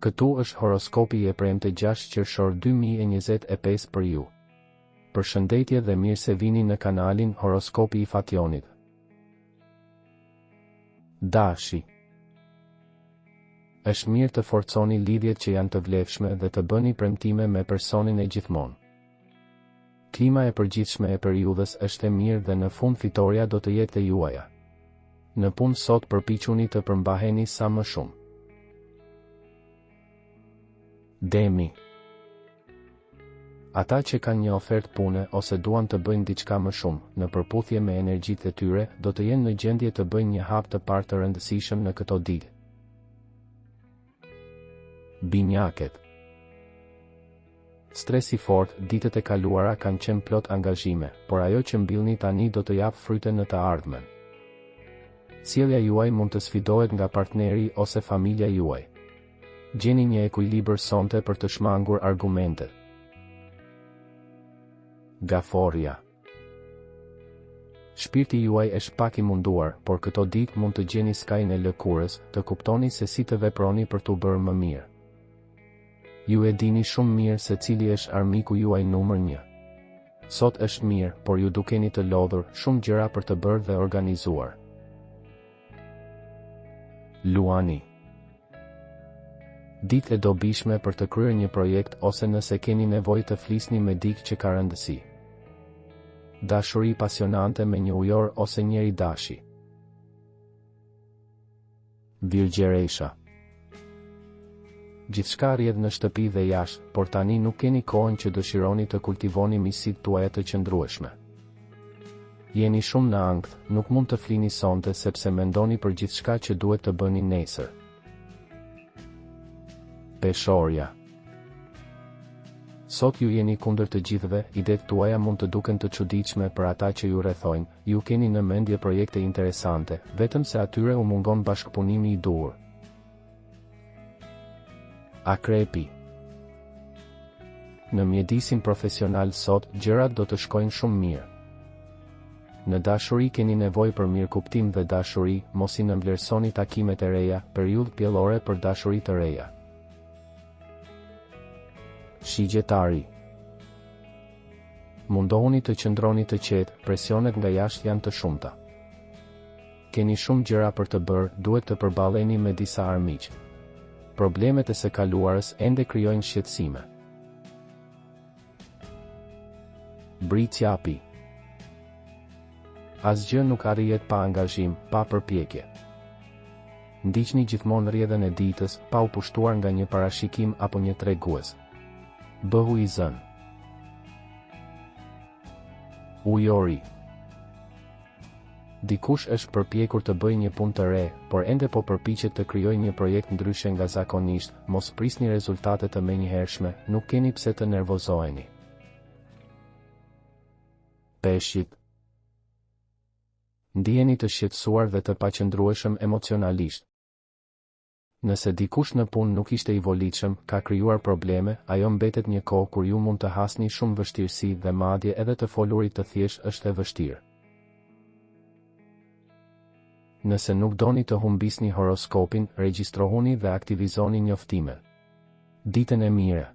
Këtu është horoskopi i premte 6 qershor 2025 për ju. Përshëndetje dhe mirë se vini në kanalin Horoskopi i Fationit. Dashi. Është mirë të forconi lidhjet që janë të vlefshme dhe të bëni premtime me personin e gjithmonë. Klima e përgjithshme e periudhës është e mirë dhe në fund fitoria do të jetë e juaja. Në punë sot përpiquni të përmbaheni sa më shumë. Demi. Ata që kanë një ofertë pune ose duan të bëjnë diçka më shumë, në përputhje me energjitë e tyre, do të jenë në gjendje të bëjnë një hap të parë të rëndësishëm në këto ditë. Binjakët. Stresi fort, ditët e kaluara kanë qenë plot angazhime, por ajo që mbillni tani do të japë fryte në të ardhmen. Sjellja juaj mund të sfidohet nga partneri ose familja juaj. Gjeni një ekuilibër sonte për të shmangur argumentet. Gaforja. Shpirti juaj është pak i munduar, por këto ditë mund të gjeni skajin e lëkurës, të kuptoni se si të veproni për t'u bërë më mirë. Ju e dini shumë mirë se cili është armiku juaj numër 1. Sot është mirë, por ju dukeni të lodhur, shumë gjëra për të bërë dhe organizuar. Luani. Ditë e dobishme për të kryer një projekt ose nëse keni nevojë të flisni me dikë që ka rëndësi. Dashuri pasionante me një ujor ose njeri dashi. Virgjeresha. Gjithçka rrjedh në shtëpi dhe jashtë, por tani nuk keni kohën që dëshironi të kultivoni miqësitë tuaja të qëndrueshme. Jeni shumë në ankth, nuk mund të flini sonte sepse mendoni për gjithçka që duhet të bëni nesër. Peshorja. Sot ju jeni kundër të gjithëve, idetë tuaja mund të duken të çuditshme për ata që ju rrethojnë, ju keni në mendje projekte interesante, vetëm se atyre u mungon bashkëpunimi i duhur. Akrepi. Në mjedisin profesional sot, gjërat do të shkojnë shumë mirë. Në dashuri keni nevojë për mirëkuptim dhe dashuri, mos i nënvlerësoni takimet e reja, periudhë pjellore për dashuri të reja. Shigjetari. Mundohuni të qëndroni të qetë, presionet nga jashtë janë të shumta. Keni shumë gjëra për të bërë, duhet të përballeni me disa armiq. Problemet e së kaluarës ende krijojnë shqetësime. Britsjapi. Asgjë nuk arrihet pa angazhim, pa përpjekje. Ndiqni gjithmonë rrjedhën e ditës, pa u pushtuar nga një parashikim apo një tregues. Bëhu i zënë. Ujori. Dikush është përpjekur të bëjë një punë të re, por ende po përpiqet të krijojë një projekt ndryshe nga zakonisht, mos prisni rezultate të menjëhershme, nuk keni pse të nervozoheni. Peshqit. Ndiheni të shqetësuar dhe të paqëndrueshëm emocionalisht. Nëse dikush në punë nuk ishte i volitshëm, ka krijuar probleme, ajo mbetet një kohë kur ju mund të hasni shumë vështirësi dhe madje edhe të folurit të thjesht është e vështirë. Nëse nuk doni të humbisni horoskopin, regjistrohuni dhe aktivizoni njoftimet. Ditën e mirë.